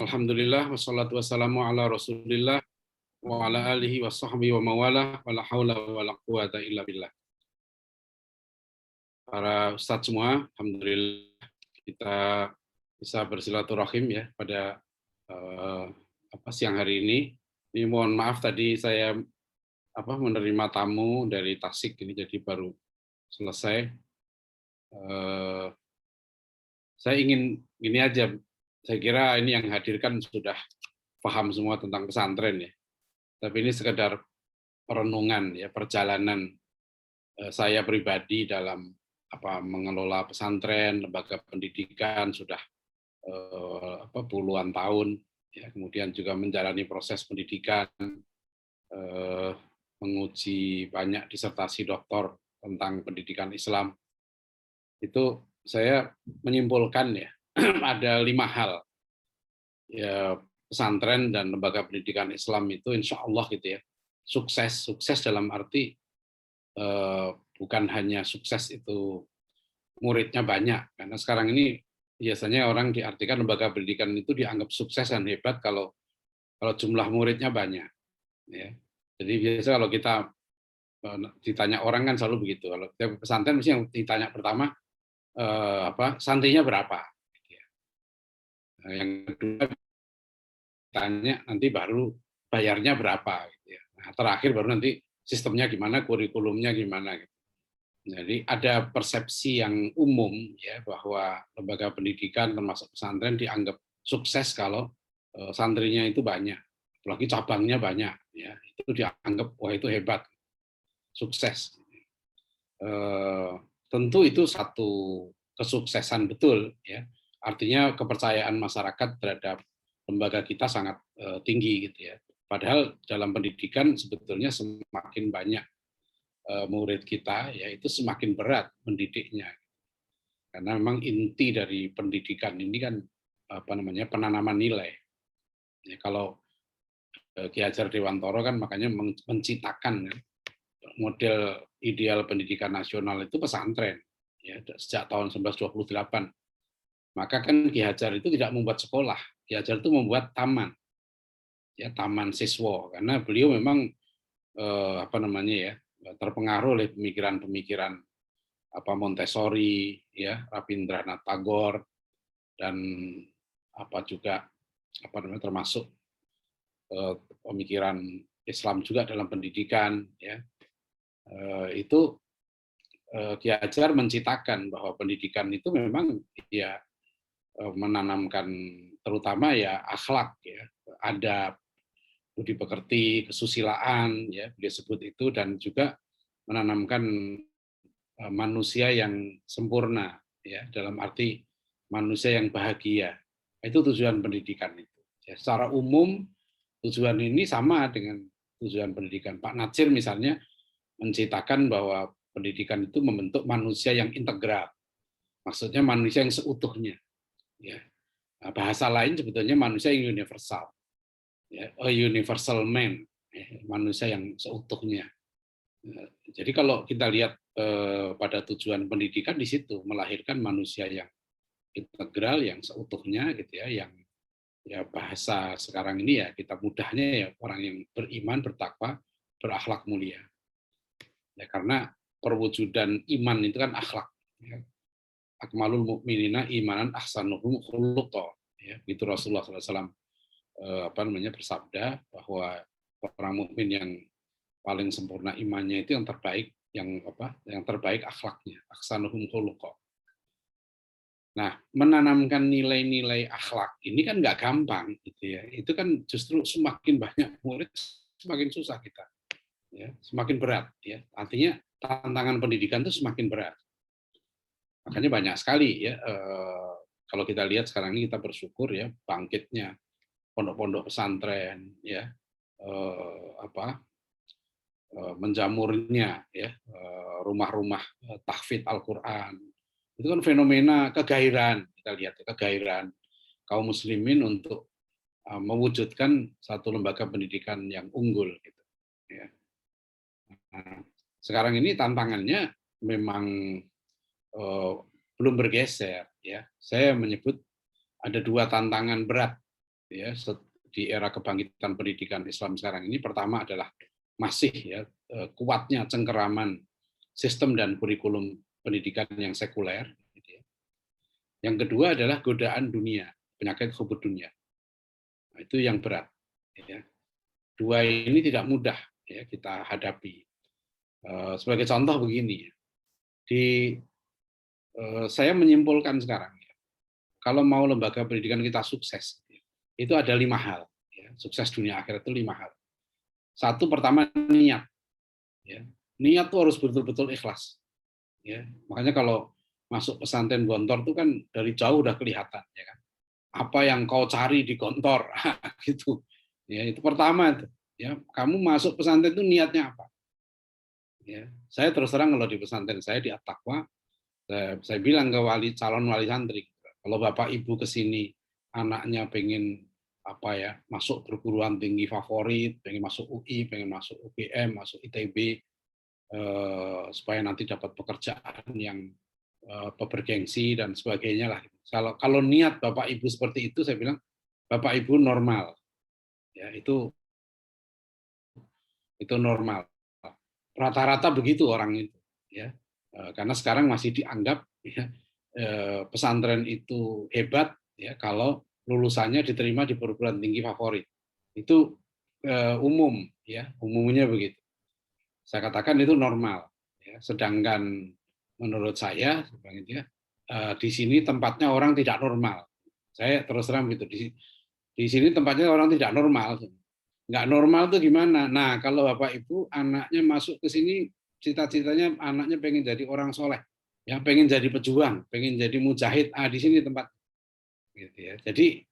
Alhamdulillah wassalatu wassalamu ala Rasulillah wa ala alihi wa sahbihi wa mawalah wa la haula wa la quwata illa billah. Para ustadz semua, alhamdulillah kita bisa bersilaturahim ya pada siang hari ini. Ini mohon maaf tadi saya menerima tamu dari Tasik ini jadi baru selesai. Saya ingin gini aja, saya kira ini yang hadirkan sudah paham semua tentang pesantren ya. Tapi ini sekedar perenungan ya, perjalanan saya pribadi dalam mengelola pesantren, lembaga pendidikan sudah puluhan tahun ya, kemudian juga menjalani proses pendidikan, menguji banyak disertasi doktor tentang pendidikan Islam. Itu saya menyimpulkan ya ada 5 hal ya, pesantren dan lembaga pendidikan Islam itu insya Allah gitu ya sukses dalam arti bukan hanya sukses itu muridnya banyak, karena sekarang ini biasanya orang diartikan lembaga pendidikan itu dianggap sukses dan hebat kalau jumlah muridnya banyak ya. Jadi biasa kalau kita ditanya orang kan selalu begitu, kalau kita pesantren mesti yang ditanya pertama santrinya berapa, yang kedua tanya nanti baru bayarnya berapa gitu ya. Nah, terakhir baru nanti sistemnya gimana, kurikulumnya gimana gitu. Jadi ada persepsi yang umum ya bahwa lembaga pendidikan termasuk pesantren dianggap sukses kalau santrinya itu banyak, apalagi cabangnya banyak ya, itu dianggap wah itu hebat, sukses. Tentu itu satu kesuksesan betul ya, artinya kepercayaan masyarakat terhadap lembaga kita sangat tinggi gitu ya. Padahal dalam pendidikan sebetulnya semakin banyak murid kita, ya itu semakin berat mendidiknya. Karena memang inti dari pendidikan ini kan penanaman nilai. Ya, kalau Ki Hajar Dewantoro kan makanya menciptakan model ideal pendidikan nasional itu pesantren ya sejak tahun 1928. Maka kan Ki Hajar itu tidak membuat sekolah, Ki Hajar itu membuat taman. Ya, taman siswa, karena beliau memang terpengaruh oleh pemikiran-pemikiran Montessori, ya, Rabindranath Tagore, dan termasuk pemikiran Islam juga dalam pendidikan, ya. Itu Ki Hajar menciptakan bahwa pendidikan itu memang ya menanamkan terutama ya akhlak, ya, adab, budi pekerti, kesusilaan, ya dia sebut itu, dan juga menanamkan manusia yang sempurna, ya dalam arti manusia yang bahagia. Itu tujuan pendidikan itu. Ya, secara umum tujuan ini sama dengan tujuan pendidikan. Pak Natsir misalnya menciptakan bahwa pendidikan itu membentuk manusia yang integral. Maksudnya manusia yang seutuhnya. Ya. Nah, bahasa lain sebetulnya manusia yang universal. Ya, a universal man, ya, manusia yang seutuhnya. Jadi kalau kita lihat pada tujuan pendidikan di situ melahirkan manusia yang integral, yang seutuhnya gitu ya, yang ya bahasa sekarang ini ya kita mudahnya ya orang yang beriman, bertakwa, berakhlak mulia. Ya karena perwujudan iman itu kan akhlak. Ya. Akmalul mukminina imanan ahsanuhum khuluqa. Ya, itu Rasulullah SAW bersabda bahwa orang mukmin yang paling sempurna imannya itu yang terbaik, yang terbaik akhlaknya, ahsanuhum khuluqa. Nah, menanamkan nilai-nilai akhlak ini kan nggak gampang gitu ya. Itu kan justru semakin banyak murid semakin susah kita. Ya, semakin berat ya. Artinya tantangan pendidikan itu semakin berat. Makanya banyak sekali ya kalau kita lihat sekarang ini kita bersyukur ya bangkitnya pondok-pondok pesantren ya menjamurnya ya rumah-rumah tahfidz Al-Qur'an. Itu kan fenomena kegairahan, kita lihat kegairahan kaum muslimin untuk mewujudkan satu lembaga pendidikan yang unggul gitu ya. Nah, sekarang ini tantangannya memang belum bergeser. Ya, saya menyebut ada dua tantangan berat ya di era kebangkitan pendidikan Islam sekarang ini. Pertama adalah masih ya kuatnya cengkeraman sistem dan kurikulum pendidikan yang sekuler. Gitu ya. Yang kedua adalah godaan dunia, penyakit hubud dunia. Nah, itu yang berat. Ya. Dua ini tidak mudah ya kita hadapi. Sebagai contoh begini, saya menyimpulkan sekarang, kalau mau lembaga pendidikan kita sukses, itu ada 5 hal. Ya. Sukses dunia akhirat itu 5 hal. Satu, pertama niat. Ya. Niat itu harus betul-betul ikhlas. Ya. Makanya kalau masuk pesantren Gontor itu kan dari jauh udah kelihatan, ya kan. Apa yang kau cari di Gontor, gitu. Ya, itu pertama itu. Ya, kamu masuk pesantren itu niatnya apa? Ya, saya terus terang kalau di pesantren saya di At-Taqwa, saya bilang ke calon wali santri, kalau bapak ibu ke sini anaknya pengen apa ya masuk perguruan tinggi favorit, pengen masuk UI, pengen masuk UGM, masuk ITB, supaya nanti dapat pekerjaan yang bergengsi dan sebagainya lah. Kalau niat bapak ibu seperti itu, saya bilang bapak ibu normal, ya itu normal. Rata-rata begitu orang itu, ya. Karena sekarang masih dianggap ya, pesantren itu hebat ya kalau lulusannya diterima di perguruan tinggi favorit. Itu umum ya, umumnya begitu. Saya katakan itu normal ya. Sedangkan menurut saya di sini tempatnya orang tidak normal. Saya terus terang begitu, di sini tempatnya orang tidak normal. Nggak normal tuh gimana? Nah, kalau Bapak Ibu anaknya masuk ke sini, cita-citanya anaknya pengen jadi orang soleh, ya pengen jadi pejuang, pengen jadi mujahid. Di sini tempat, gitu ya. Jadi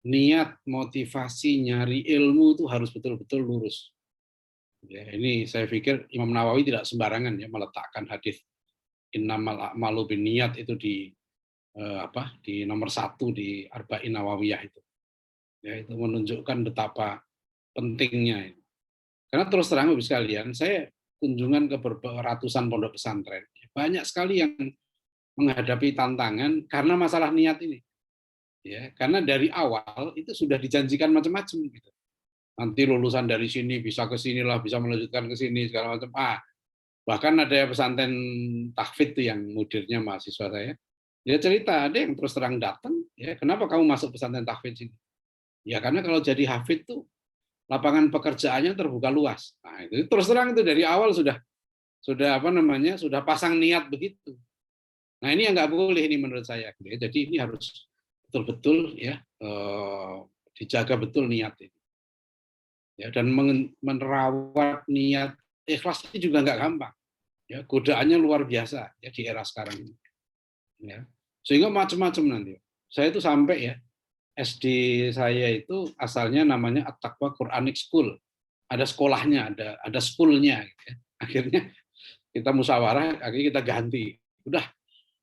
niat, motivasi, nyari ilmu itu harus betul-betul lurus. Ya, ini saya pikir Imam Nawawi tidak sembarangan ya meletakkan hadis innamal a'malu binniyat itu di di nomor 1 di Arba'in Nawawiyah itu. Ya, itu menunjukkan betapa pentingnya. Karena terus terang Bapak sekalian, saya kunjungan ke ratusan pondok pesantren. Banyak sekali yang menghadapi tantangan karena masalah niat ini. Ya, karena dari awal itu sudah dijanjikan macam-macam gitu. Nanti lulusan dari sini bisa ke sinilah, bisa melanjutkan ke sini segala macam. Bahkan ada pesantren tahfidz tuh yang mudirnya mahasiswa saya. Dia cerita ada yang terus terang datang, ya kenapa kamu masuk pesantren tahfidz ini? Ya karena kalau jadi hafid tuh lapangan pekerjaannya terbuka luas. Nah, itu terus terang itu dari awal sudah sudah pasang niat begitu. Nah, ini yang nggak boleh ini menurut saya. Jadi ini harus betul-betul ya dijaga betul niat ini. Ya, dan menerawat niat ikhlas ini juga nggak gampang. Ya, godaannya luar biasa ya di era sekarang ini. Ya. Sehingga macam-macam nanti. Saya itu sampai ya SD saya itu asalnya namanya At-Taqwa Quranic School. Ada sekolahnya, ada schoolnya. Gitu ya. Akhirnya kita musyawarah, akhirnya kita ganti. Udah,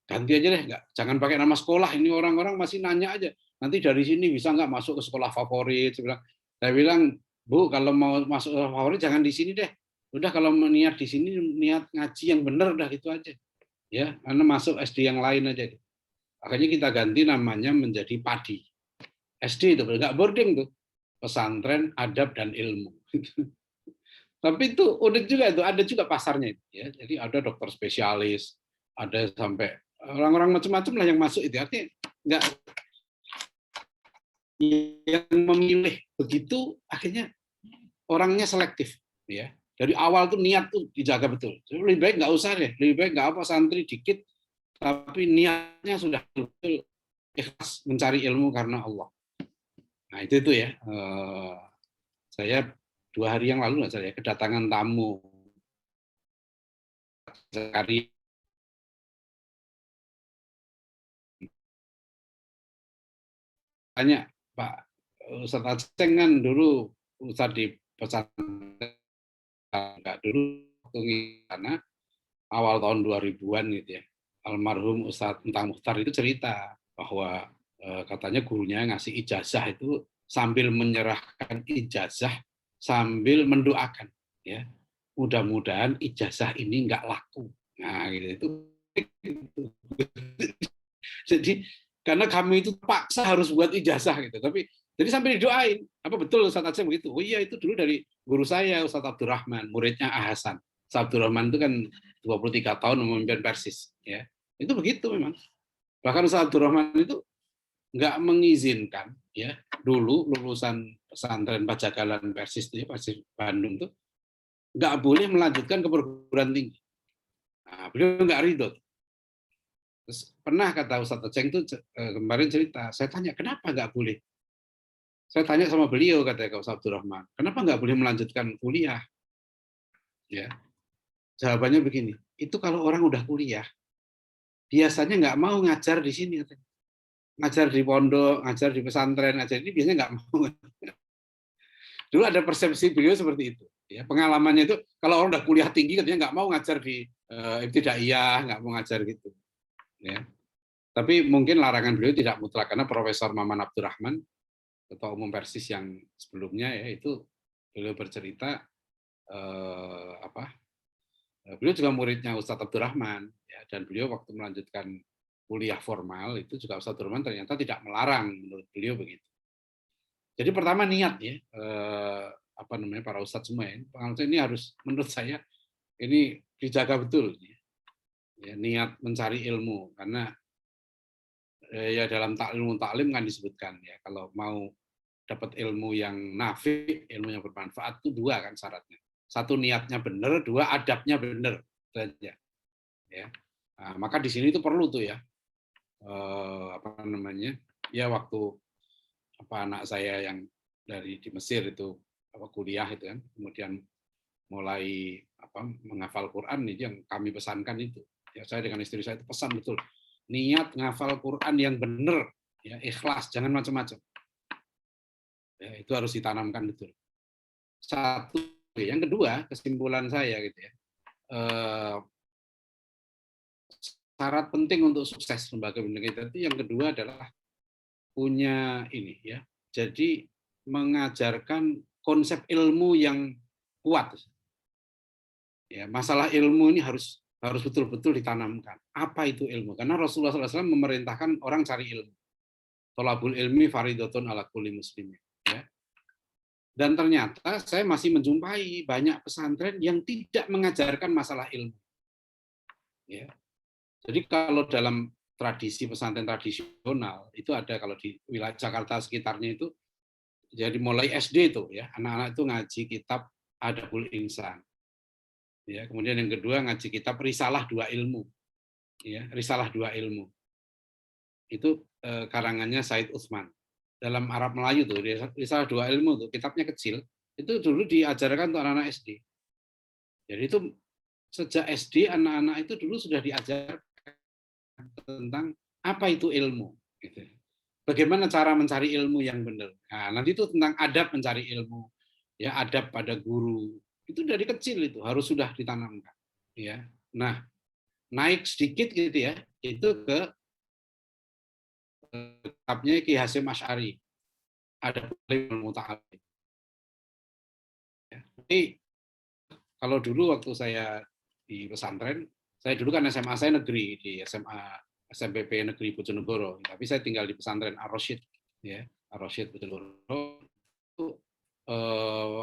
ganti aja deh, jangan pakai nama sekolah. Ini orang-orang masih nanya aja. Nanti dari sini bisa nggak masuk ke sekolah favorit? Saya bilang, Bu, kalau mau masuk ke sekolah favorit jangan di sini deh. Udah kalau niat di sini niat ngaji yang benar udah gitu aja. Ya, karena masuk SD yang lain aja. Akhirnya kita ganti namanya menjadi PADI. SD itu nggak boarding tuh, pesantren adab dan ilmu. Tapi itu unik juga itu, ada juga pasarnya itu ya. Jadi ada dokter spesialis, ada sampai orang-orang macam-macam lah yang masuk itu. Artinya nggak yang memilih begitu akhirnya orangnya selektif ya. Dari awal tuh niat tuh dijaga betul. Lebih baik nggak usah deh, lebih baik nggak apa santri dikit, tapi niatnya sudah betul ikhlas mencari ilmu karena Allah. Nah itu ya. Saya 2 hari yang lalu saya kedatangan tamu sekali tanya Pak Ustadz Aceh kan dulu Ustadz di pesantren nggak dulu waktu karena awal tahun 2000-an gitu ya. Almarhum Ustadz Entang Mukhtar itu cerita bahwa katanya gurunya ngasih ijazah itu sambil menyerahkan ijazah sambil mendoakan ya. Mudah-mudahan ijazah ini nggak laku. Nah, gitu itu Jadi karena kami itu paksa harus buat ijazah gitu. Tapi jadi sampai didoain, apa betul Ustaz Aceh begitu? Oh iya, itu dulu dari guru saya Ustaz Abdurrahman, muridnya Ah Hasan. Ustaz Abdurrahman itu kan 23 tahun memimpin Persis, ya. Itu begitu memang. Bahkan Ustaz Abdurrahman itu nggak mengizinkan, ya, dulu lulusan pesantren Pajagalan Persis itu, ya, Persis Bandung tuh nggak boleh melanjutkan ke perguruan tinggi. Nah, beliau nggak ridho. Terus pernah kata Ustadz Aceng itu kemarin cerita, saya tanya kenapa nggak boleh? Saya tanya sama beliau, katanya ke Ustadz Abdurrahman, kenapa nggak boleh melanjutkan kuliah? Ya, jawabannya begini, itu kalau orang udah kuliah, biasanya nggak mau ngajar di sini, katanya. Ngajar di pondok, ngajar di pesantren, ngajar ini biasanya nggak mau. Dulu ada persepsi beliau seperti itu. Ya, pengalamannya itu kalau orang udah kuliah tinggi katanya nggak mau ngajar di ibtidaiyah, nggak mau ngajar gitu. Ya. Tapi mungkin larangan beliau tidak mutlak karena Profesor Maman Abdurrahman, Ketua Umum Persis yang sebelumnya, ya, itu beliau bercerita beliau juga muridnya Ustadz Abdurrahman, ya, dan beliau waktu melanjutkan kuliah formal itu juga Ustadz Abdurrahman ternyata tidak melarang, menurut beliau begitu. Jadi pertama niat, ya, para ustadz semua, ya, ini harus menurut saya ini dijaga betul, ya, niat mencari ilmu, karena ya dalam ilmu taklim kan disebutkan, ya, kalau mau dapat ilmu yang nafi, ilmu yang bermanfaat itu dua kan syaratnya. Satu niatnya benar, dua adabnya benar saja. Ya. Nah, maka di sini itu perlu tuh, ya, ya waktu anak saya yang dari di Mesir itu kuliah itu kan, kemudian mulai menghafal Quran itu yang kami pesankan itu. Ya, saya dengan istri saya itu pesan betul, niat ngafal Quran yang benar, ya, ikhlas, jangan macam-macam. Ya, itu harus ditanamkan betul. Satu, yang kedua kesimpulan saya gitu, ya. Syarat penting untuk sukses lembaga pendidikan itu yang kedua adalah punya ini, ya. Jadi mengajarkan konsep ilmu yang kuat. Ya, masalah ilmu ini harus betul-betul ditanamkan. Apa itu ilmu? Karena Rasulullah SAW memerintahkan orang cari ilmu. Thalabul ilmi faridatun ala kulli muslimin. Ya. Dan ternyata saya masih menjumpai banyak pesantren yang tidak mengajarkan masalah ilmu. Ya. Jadi kalau dalam tradisi pesantren tradisional itu ada, kalau di wilayah Jakarta sekitarnya itu, jadi mulai SD itu, ya, anak-anak itu ngaji kitab Adabul Insan. Ya, kemudian yang kedua ngaji kitab Risalah Dua Ilmu. Ya, Risalah Dua Ilmu. Itu karangannya Said Utsman. Dalam Arab Melayu tuh, Risalah Dua Ilmu tuh, kitabnya kecil, itu dulu diajarkan untuk anak-anak SD. Jadi itu sejak SD anak-anak itu dulu sudah diajar tentang apa itu ilmu, gitu. Bagaimana cara mencari ilmu yang benar. Nah, nanti itu tentang adab mencari ilmu, ya, adab pada guru. Itu dari kecil itu harus sudah ditanamkan, ya. Nah, naik sedikit gitu, ya, itu ke kitabnya Ki Hasyim Asy'ari, Adab Ilmu Muta'alim. Ya. Jadi kalau dulu waktu saya di pesantren, saya dulu kan SMA saya negeri, di SMPP Negeri Bojonegoro, tapi saya tinggal di pesantren Ar-Rasyid, ya, Ar-Rasyid Bojonegoro. Itu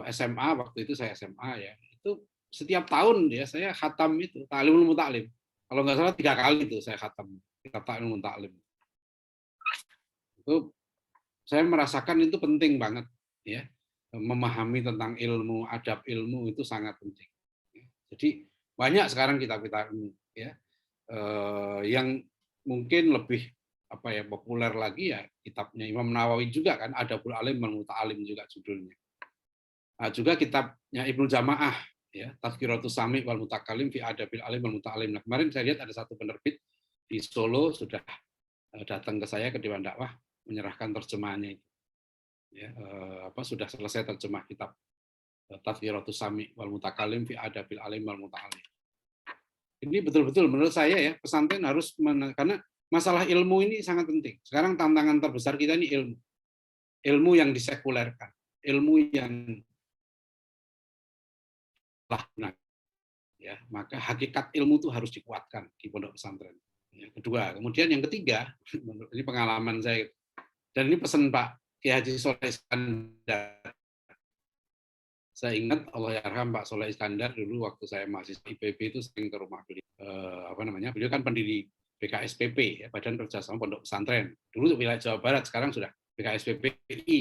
SMA, waktu itu saya SMA, ya, itu setiap tahun, ya, saya khatam itu Ta'limul Muta'alim. Kalau nggak salah 3 kali itu saya khatam kitab Ta'limul Muta'alim. Itu saya merasakan itu penting banget, ya, memahami tentang ilmu, adab ilmu itu sangat penting. Jadi banyak sekarang kitab-kitab ilmu, ya, yang mungkin lebih populer lagi, ya, kitabnya Imam Nawawi juga kan, Adabul Alim wal Muta'alim juga judulnya. Nah, juga kitabnya Ibnu Jamaah, ya, Tazkiratus Sami wal Mutakalim fi Adabil Alim wal Muta'alim. Nah, kemarin saya lihat ada satu penerbit di Solo sudah datang ke saya ke Dewan Dakwah menyerahkan terjemahannya itu. Ya, sudah selesai terjemah kitab Tazkiratus Sami wal Mutakalim fi Adabil Alim wal Muta'alim. Ini betul-betul menurut saya, ya, pesantren harus karena masalah ilmu ini sangat penting. Sekarang tantangan terbesar kita ini ilmu. Ilmu yang disekulerkan, ilmu yang ya, maka hakikat ilmu itu harus dikuatkan di pondok pesantren. Ya, kedua, kemudian yang ketiga, ini pengalaman saya, dan ini pesan Pak Kiai Haji Soleh Iskandar. Saya ingat Allahyarham Pak Soleh Iskandar dulu waktu saya mahasiswa IPB itu sering ke rumah beliau. Beliau kan pendiri BKSPP, ya, Badan Kerjasama Pondok Pesantren. Dulu wilayah Jawa Barat, sekarang sudah BKSPPI,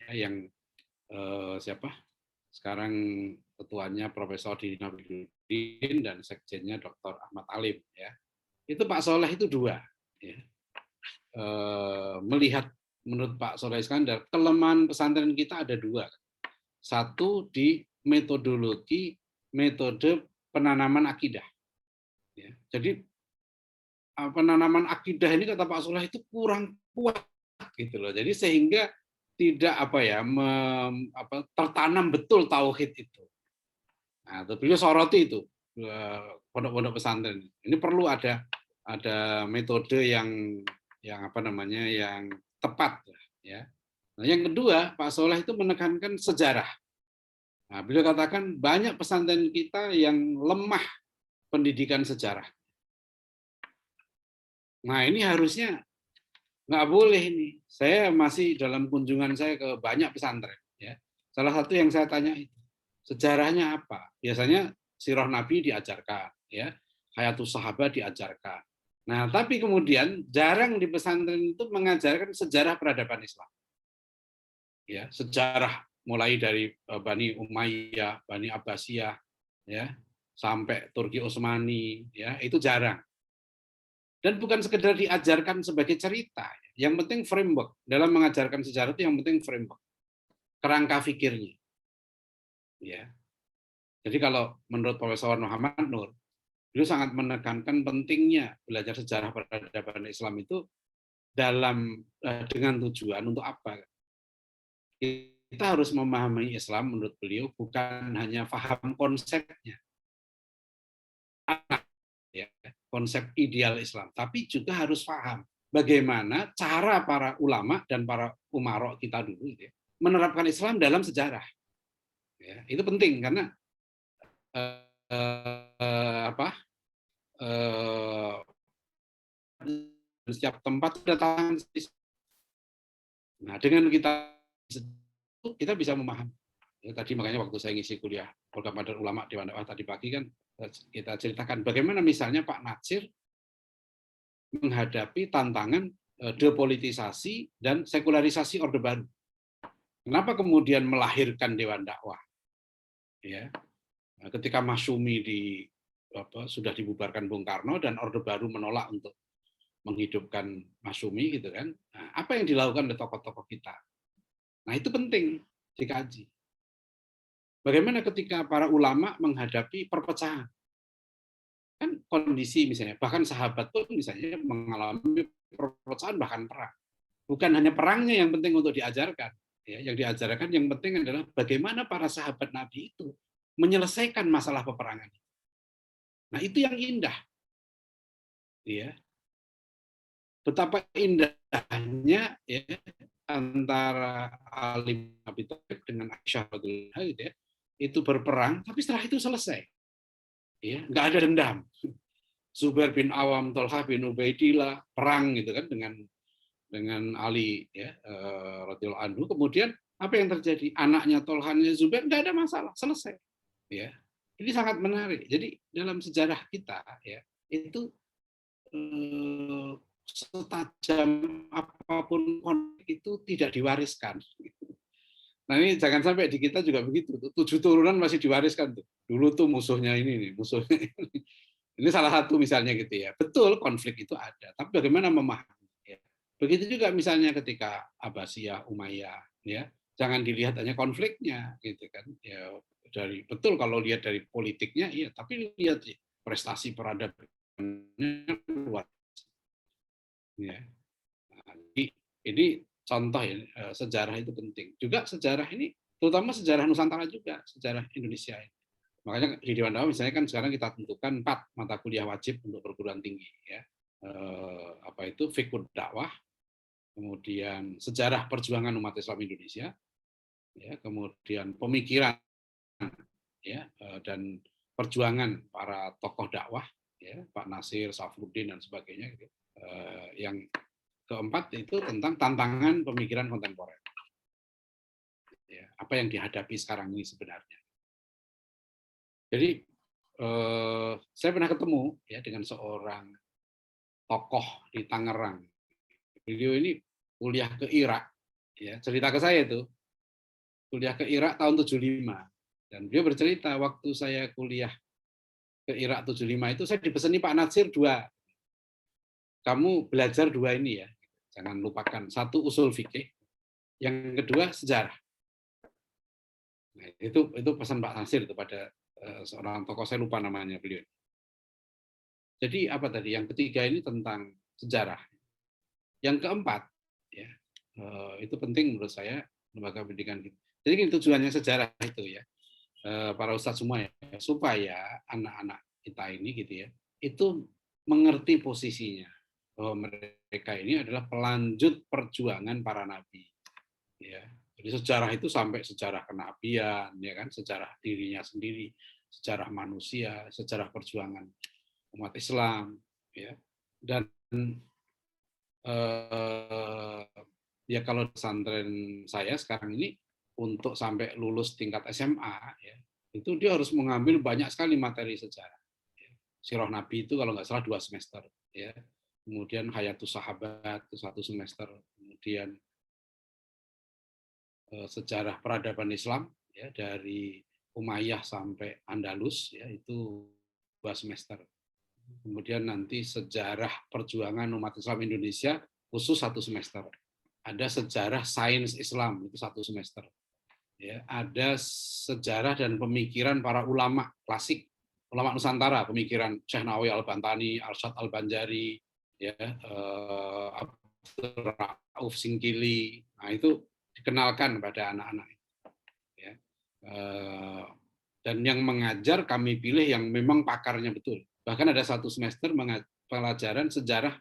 ya, yang siapa? Sekarang ketuanya Profesor Didi Nabiluddin dan sekjennya Dr. Ahmad Alim. Ya. Itu Pak Soleh itu dua. Ya. Melihat menurut Pak Soleh Iskandar, kelemahan pesantren kita ada dua. Satu di metodologi, metode penanaman akidah. Ya. Jadi penanaman akidah ini kata Pak Soleh itu kurang kuat gitu loh. Jadi sehingga tidak tertanam betul tauhid itu. Nah, beliau soroti itu pondok-pondok pesantren. Ini perlu ada metode yang yang tepat, ya. Nah, yang kedua, Pak Soleh itu menekankan sejarah. Nah, beliau katakan banyak pesantren kita yang lemah pendidikan sejarah. Nah, ini harusnya nggak boleh nih. Saya masih dalam kunjungan saya ke banyak pesantren. Ya. Salah satu yang saya tanya itu, sejarahnya apa? Biasanya sirah Nabi diajarkan, ya, Hayatus Sahabat diajarkan. Nah, tapi kemudian jarang di pesantren itu mengajarkan sejarah peradaban Islam. Ya, sejarah mulai dari Bani Umayyah, Bani Abbasiyah, ya, sampai Turki Utsmani, ya, itu jarang. Dan bukan sekedar diajarkan sebagai cerita. Yang penting framework. Dalam mengajarkan sejarah itu yang penting framework. Kerangka fikirnya. Ya. Jadi kalau menurut Profesor Muhammad Nur, beliau sangat menekankan pentingnya belajar sejarah peradaban Islam itu dengan tujuan untuk apa? Kita harus memahami Islam menurut beliau bukan hanya paham konsepnya, ya, konsep ideal Islam, tapi juga harus paham bagaimana cara para ulama dan para umarok kita dulu, ya, menerapkan Islam dalam sejarah. Ya, itu penting karena setiap tempat datang. Nah, dengan kita bisa memahami. Ya, tadi makanya waktu saya ngisi kuliah program Padang Ulama Dewan Dakwah tadi pagi kan kita ceritakan bagaimana misalnya Pak Natsir menghadapi tantangan depolitisasi dan sekularisasi Orde Baru. Kenapa kemudian melahirkan Dewan Dakwah? Ya, ketika Masyumi sudah dibubarkan Bung Karno dan Orde Baru menolak untuk menghidupkan Masyumi, gitu kan? Nah, apa yang dilakukan oleh tokoh-tokoh kita? Nah, itu penting dikaji. Bagaimana ketika para ulama menghadapi perpecahan? Kan kondisi misalnya, bahkan sahabat pun misalnya mengalami perpecahan bahkan perang. Bukan hanya perangnya yang penting untuk diajarkan. Ya, yang diajarkan yang penting adalah bagaimana para sahabat Nabi itu menyelesaikan masalah peperangan. Nah, itu yang indah. Ya. Betapa indahnya, ya, antara Ali bin Abi Thalib dengan Aisyah radhiyallahu, gitu ya, itu berperang, tapi setelah itu selesai. Ya, nggak ada dendam. Zubair bin Awam, Tolha bin Ubaidillah perang gitu kan dengan Ali, ya, radhiyallahu anhu. Kemudian apa yang terjadi? Anaknya Tolhanya Zubair nggak ada masalah, selesai. Ya, ini sangat menarik. Jadi dalam sejarah kita, ya, itu setajam apapun konflik itu tidak diwariskan. Nah, ini jangan sampai di kita juga begitu. 7 turunan masih diwariskan tuh. Dulu tuh musuhnya ini nih, musuhnya ini. Ini salah satu misalnya gitu ya. Betul konflik itu ada, tapi bagaimana memahami? Ya. Begitu juga misalnya ketika Abbasiyah, Umayyah, ya. Jangan dilihat hanya konfliknya, gitu kan. Ya, betul kalau lihat dari politiknya, iya. Tapi lihat prestasi peradabannya luar. Ya. Nah, ini contoh ya, sejarah itu penting. Juga sejarah ini, terutama sejarah Nusantara juga, sejarah Indonesia ini. Makanya di Dewan Dakwah misalnya kan sekarang kita tentukan 4 mata kuliah wajib untuk perguruan tinggi, ya. Fiqh dakwah, kemudian sejarah perjuangan umat Islam Indonesia, ya, kemudian pemikiran, ya, dan perjuangan para tokoh dakwah, ya, Pak Nasir, Safruddin dan sebagainya. Gitu. Yang keempat itu tentang tantangan pemikiran kontemporer. Ya, apa yang dihadapi sekarang ini sebenarnya. Jadi saya pernah ketemu ya dengan seorang tokoh di Tangerang. Beliau ini kuliah ke Irak, ya, cerita ke saya itu kuliah ke Irak tahun 75. Dan beliau bercerita waktu saya kuliah ke Irak 75 itu saya dipeseni Pak Natsir dua. Kamu belajar dua ini ya. Jangan lupakan. Satu usul fikih, yang kedua sejarah. Nah, itu pesan Pak Natsir kepada seorang tokoh, saya lupa namanya beliau. Jadi apa tadi? Yang ketiga ini tentang sejarah. Yang keempat, ya, itu penting menurut saya lembaga pendidikan kita. Jadi tujuannya sejarah itu ya, para ustadz semua ya, supaya anak-anak kita ini gitu ya, itu mengerti posisinya bahwa mereka ini adalah pelanjut perjuangan para nabi. Ya, jadi sejarah itu sampai sejarah kenabian, ya kan, sejarah dirinya sendiri, sejarah manusia, sejarah perjuangan umat Islam, ya. Dan ya kalau pesantren saya sekarang ini untuk sampai lulus tingkat SMA, ya, itu dia harus mengambil banyak sekali materi sejarah. Sirah Nabi itu kalau nggak salah 2 semester, ya. Kemudian Hayatus Sahabat itu 1 semester, kemudian sejarah peradaban Islam ya dari Umayyah sampai Andalus ya itu 2 semester. Kemudian nanti sejarah perjuangan umat Islam Indonesia khusus 1 semester. Ada sejarah sains Islam itu 1 semester. Ya, ada sejarah dan pemikiran para ulama klasik, ulama Nusantara, pemikiran Syekh Nawawi Al-Bantani, Arsyad Al-Banjari, ya, Abdul Rauf Singkili. Nah, itu dikenalkan pada anak-anak. Ya. Dan yang mengajar kami pilih yang memang pakarnya betul. Bahkan ada 1 semester pelajaran sejarah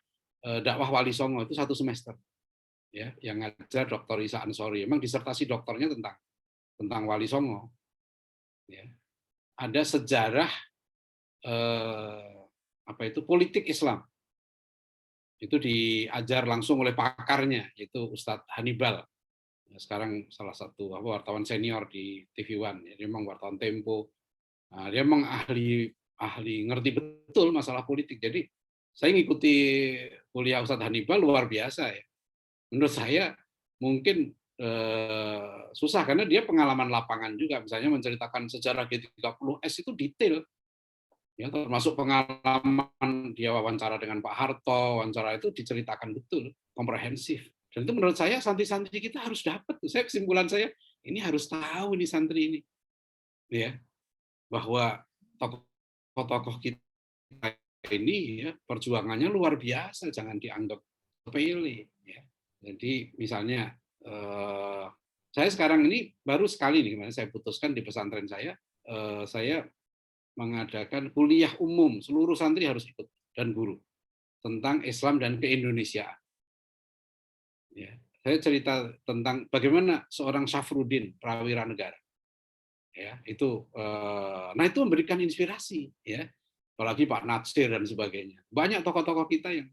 dakwah Wali Songo itu 1 semester. Ya, yang ngajar Dr. Isa Ansori. Memang disertasi doktornya tentang Wali Songo. Ya. Ada sejarah politik Islam. Itu diajar langsung oleh pakarnya, yaitu Ustadz Hannibal. Sekarang salah satu wartawan senior di TV One. Dia memang wartawan Tempo. Nah, dia memang ahli ngerti betul masalah politik. Jadi saya ngikuti kuliah Ustadz Hannibal luar biasa ya. Menurut saya mungkin susah karena dia pengalaman lapangan juga. Misalnya menceritakan sejarah G30S itu detail. Ya, termasuk pengalaman dia wawancara dengan Pak Harto, wawancara itu diceritakan betul, komprehensif. Dan itu menurut saya santri-santri kita harus dapat. Saya kesimpulan saya ini harus tahu ini santri ini, ya, bahwa tokoh-tokoh kita ini ya perjuangannya luar biasa, jangan dianggap sepele. Ya. Jadi misalnya saya sekarang ini baru sekali nih, saya putuskan di pesantren saya mengadakan kuliah umum, seluruh santri harus ikut dan guru tentang Islam dan keindonesiaan. Ya, saya cerita tentang bagaimana seorang Safruddin prawira negara. Ya, itu nah itu memberikan inspirasi ya. Apalagi Pak Natsir dan sebagainya. Banyak tokoh-tokoh kita yang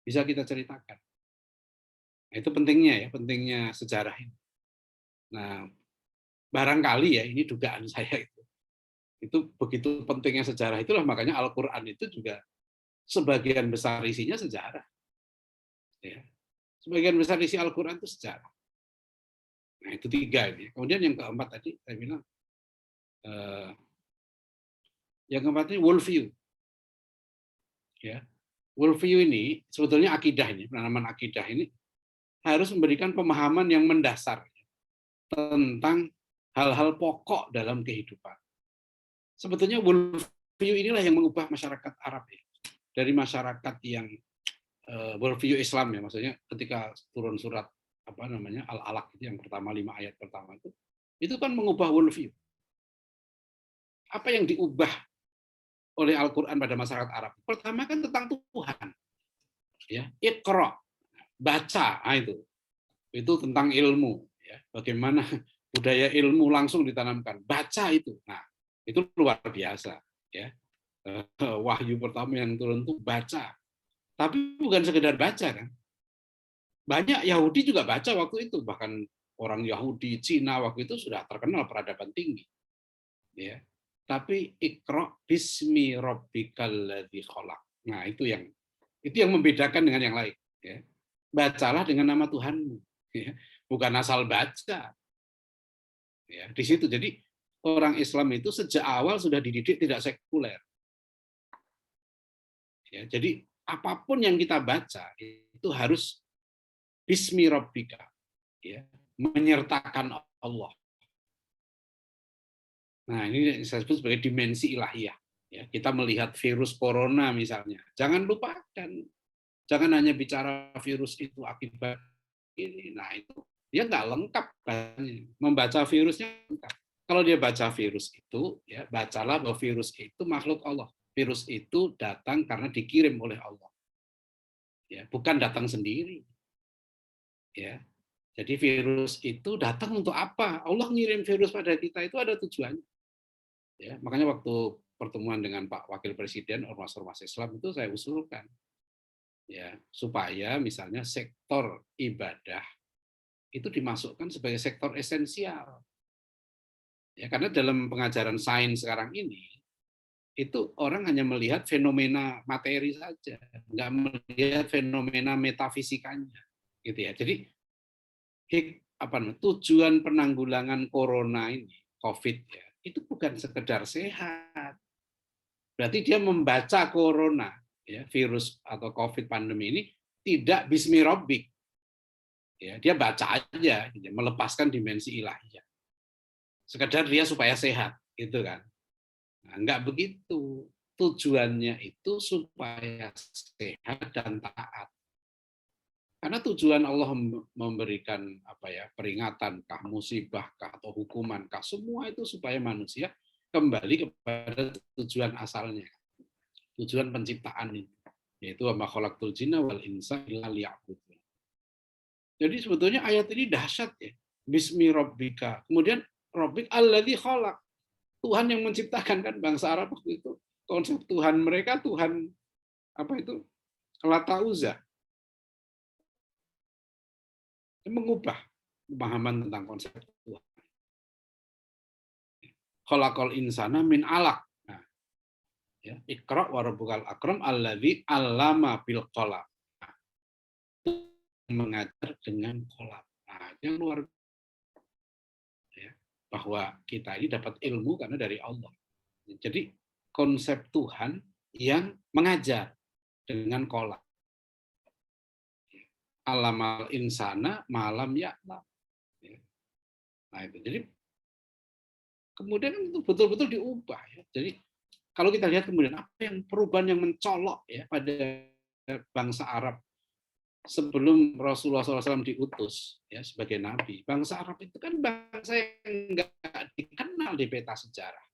bisa kita ceritakan. Nah, itu pentingnya ya, pentingnya sejarah ini. Nah, barangkali ya ini dugaan saya itu begitu pentingnya sejarah itulah makanya Al-Qur'an itu juga sebagian besar isinya sejarah. Ya. Sebagian besar isi Al-Quran itu sejarah. Nah, itu 3 ini. Kemudian yang keempat tadi, saya bilang, yang keempat ini worldview. Ya. Worldview ini, sebetulnya akidah ini, penanaman akidah ini, harus memberikan pemahaman yang mendasar tentang hal-hal pokok dalam kehidupan. Sebetulnya worldview inilah yang mengubah masyarakat Arab ya. Dari masyarakat yang worldview Islam ya, maksudnya ketika turun surat Al-Alaq itu yang pertama 5 ayat pertama itu kan mengubah worldview. Apa yang diubah oleh Al-Quran pada masyarakat Arab? Pertama kan tentang Tuhan, ya, Iqra, baca, nah itu tentang ilmu, ya, bagaimana budaya ilmu langsung ditanamkan, baca itu, nah itu luar biasa. ya. Wahyu pertama yang turun itu baca. Tapi bukan sekedar baca kan. Banyak Yahudi juga baca waktu itu, bahkan orang Yahudi Cina waktu itu sudah terkenal peradaban tinggi. Ya. Tapi Iqra bismi rabbikal ladzi khalaq. Nah, itu yang membedakan dengan yang lain, ya. Bacalah dengan nama Tuhanmu, ya. Bukan asal baca. Ya, di situ. Jadi orang Islam itu sejak awal sudah dididik tidak sekuler. Ya, jadi apapun yang kita baca itu harus bismi rabbika, ya, menyertakan Allah. Nah, ini saya sebut sebagai dimensi ilahiyah. Ya, kita melihat virus corona misalnya, jangan lupakan, jangan hanya bicara virus itu akibat ini. Nah, itu dia nggak lengkap kan, membaca virusnya lengkap. Kalau dia baca virus itu, ya bacalah bahwa virus itu makhluk Allah. Virus itu datang karena dikirim oleh Allah, ya bukan datang sendiri. Ya, jadi virus itu datang untuk apa? Allah ngirim virus pada kita itu ada tujuannya. Ya, makanya waktu pertemuan dengan Pak Wakil Presiden ormas-ormas Islam itu saya usulkan, ya supaya misalnya sektor ibadah itu dimasukkan sebagai sektor esensial. Ya, karena dalam pengajaran sains sekarang ini itu orang hanya melihat fenomena materi saja, nggak melihat fenomena metafisikanya, gitu ya. Jadi tujuan penanggulangan corona ini, COVID ya, itu bukan sekedar sehat. Berarti dia membaca corona, ya, virus atau COVID pandemi ini tidak bismi rabbik. Ya, dia baca aja, gitu, melepaskan dimensi ilahiyah. Sekedar dia supaya sehat, gitu kan. Nah, enggak begitu. Tujuannya itu supaya sehat dan taat. Karena tujuan Allah memberikan peringatan, kah musibah, kah atau hukuman, kah semua itu supaya manusia kembali kepada tujuan asalnya, tujuan penciptaan itu, yaitu wa ma khalaqtul jinna wal insa illa liya'budun. Jadi sebetulnya ayat ini dahsyat ya. Bismi rabbika. Kemudian rabbik alladzi khalaq. Tuhan yang menciptakan, kan bangsa Arab waktu itu. Konsep Tuhan mereka Tuhan apa itu? Lata Uzza. Mengubah pemahaman tentang konsep Tuhan. Khalaqal insana min alaq. Nah, ya, Iqra wa rabbukal akram alladzi 'allama bil qalam. Nah, mengajar dengan qalam. Nah, yang luar biasa, ya, bahwa kita ini dapat ilmu karena dari Allah. Jadi konsep Tuhan yang mengajar dengan qalam. Alamal insana malam ya'lam. Nah, itu. Jadi kemudian itu betul-betul diubah ya. Jadi kalau kita lihat kemudian apa yang perubahan yang mencolok ya pada bangsa Arab sebelum Rasulullah SAW diutus ya sebagai nabi. Bangsa Arab itu kan bangsa yang nggak dikenal di peta sejarah.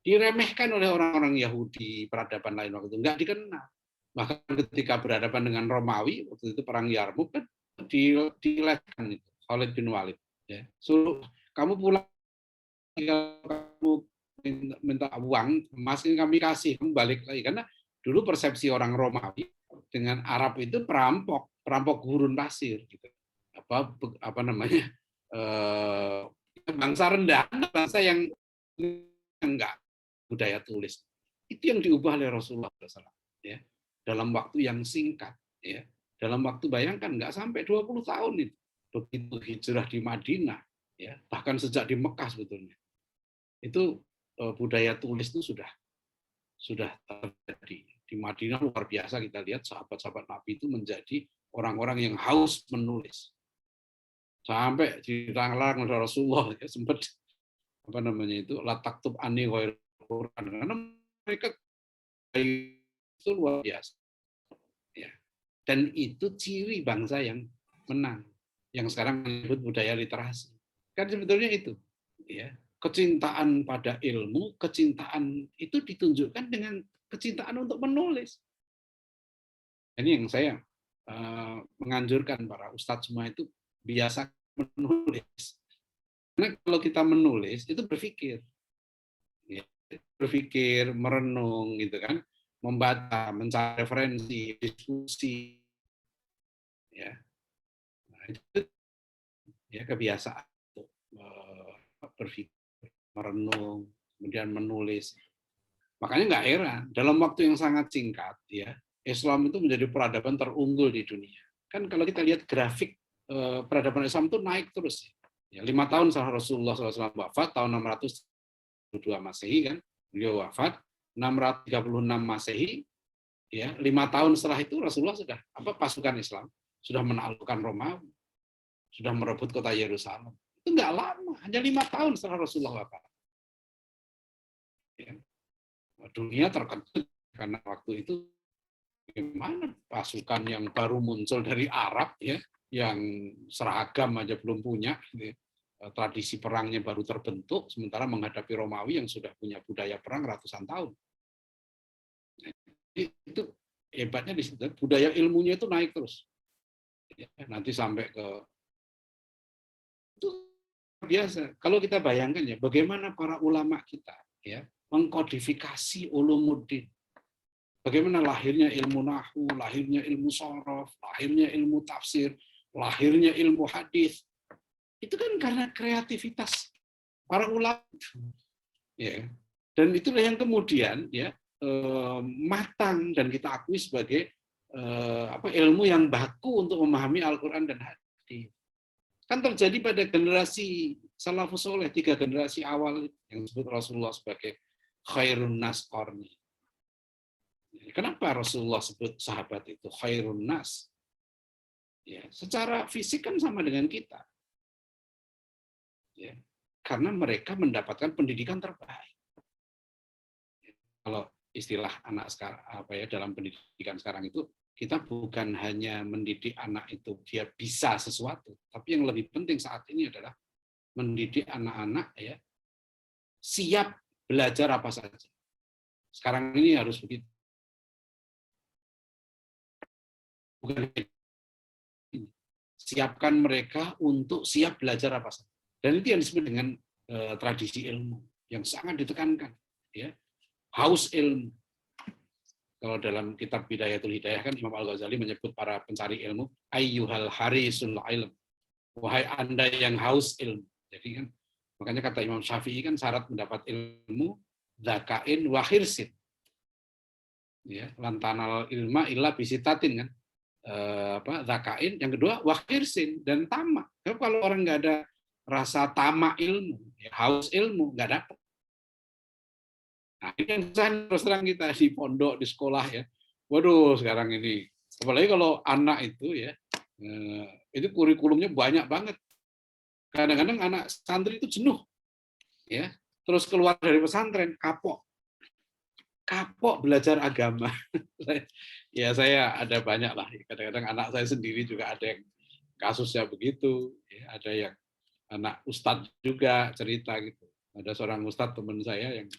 Diremehkan oleh orang-orang Yahudi, peradaban lain waktu itu, nggak dikenal. Bahkan ketika berhadapan dengan Romawi, waktu itu perang Yarmuk kan dilecehkan itu, Khalid bin Walid. Ya. Suruh kamu pulang, kamu minta uang, emas ini kami kasih, kamu balik lagi. Karena dulu persepsi orang Romawi dengan Arab itu perampok gurun pasir, gitu. Apa namanya? Bangsa rendah, bangsa yang enggak budaya tulis. Itu yang diubah oleh Rasulullah SAW, ya, dalam waktu yang singkat, ya. Dalam waktu, bayangkan, nggak sampai 20 tahun itu begitu hijrah di Madinah, ya, bahkan sejak di Mekah sebetulnya itu budaya tulis itu sudah terjadi di Madinah. Luar biasa, kita lihat sahabat-sahabat Nabi itu menjadi orang-orang yang haus menulis, sampai dilarang oleh Rasulullah, ya, sempat la taktub anni ghairil Quran, karena mereka itu luar biasa, ya. Dan itu ciri bangsa yang menang, yang sekarang disebut budaya literasi. Kan sebetulnya itu, ya, kecintaan pada ilmu, kecintaan itu ditunjukkan dengan kecintaan untuk menulis. Ini yang saya menganjurkan para ustadz semua itu biasa menulis. Karena kalau kita menulis itu berpikir, ya, berpikir, merenung, gitu kan, membaca, mencari referensi, diskusi, ya. Nah, itu ya kebiasaan untuk berpikir, merenung, kemudian menulis. Makanya nggak heran, dalam waktu yang sangat singkat, ya, Islam itu menjadi peradaban terunggul di dunia. Kan kalau kita lihat grafik peradaban Islam itu naik terus. Ya, 5 tahun setelah Rasulullah SAW wafat, tahun 602 Masehi, kan, beliau wafat, 636 Masehi, ya, 5 tahun setelah itu Rasulullah sudah pasukan Islam sudah menaklukkan Romawi, sudah merebut kota Yerusalem. Itu nggak lama, hanya 5 tahun setelah Rasulullah wafat. Ya. Dunia terkejut karena waktu itu gimana pasukan yang baru muncul dari Arab, ya, yang seragam aja belum punya, gitu, tradisi perangnya baru terbentuk, sementara menghadapi Romawi yang sudah punya budaya perang ratusan tahun. Itu hebatnya di situ, budaya ilmunya itu naik terus. Ya, nanti sampai ke itu biasa. Kalau kita bayangkan ya, bagaimana para ulama kita, ya, mengkodifikasi ulumuddin. Bagaimana lahirnya ilmu nahwu, lahirnya ilmu shorof, lahirnya ilmu tafsir, lahirnya ilmu hadis. Itu kan karena kreativitas para ulama. Ya. Dan itulah yang kemudian, ya, matang dan kita akui sebagai ilmu yang baku untuk memahami Al-Quran dan hadis. Kan terjadi pada generasi salafus soleh, 3 generasi awal yang disebut Rasulullah sebagai khairun nas qarni. Kenapa Rasulullah sebut sahabat itu khairun nas? Ya, secara fisik kan sama dengan kita. Ya, karena mereka mendapatkan pendidikan terbaik. Kalau istilah anak sekarang dalam pendidikan sekarang itu, kita bukan hanya mendidik anak itu dia bisa sesuatu, tapi yang lebih penting saat ini adalah mendidik anak-anak, ya, siap belajar apa saja. Sekarang ini harus begitu. Bukan siapkan mereka untuk siap belajar apa saja. Dan itu yang disebut dengan tradisi ilmu yang sangat ditekankan, ya. Haus ilmu. Kalau dalam kitab Bidayatul Hidayah kan Imam Al-Ghazali menyebut para pencari ilmu ayyuhal harisul ilm. Wahai Anda yang haus ilmu. Jadi kan makanya kata Imam Syafi'i kan syarat mendapat ilmu dzakain wa khirsin. Ya, lantanal ilma illa bisitatin, kan. Zakain, yang kedua wakhirsin dan tamak. Kalau orang nggak ada rasa tamak ilmu, ya, haus ilmu, nggak dapat. Nah, ini yang terus terang kita di pondok, di sekolah, ya. Waduh, sekarang ini, apalagi kalau anak itu, ya, itu kurikulumnya banyak banget. Kadang-kadang anak santri itu jenuh, ya, terus keluar dari pesantren kapok belajar agama. Ya saya ada banyak lah. Kadang-kadang anak saya sendiri juga ada yang kasusnya begitu. Ya, ada yang anak ustadz juga cerita gitu. Ada seorang ustadz teman saya yang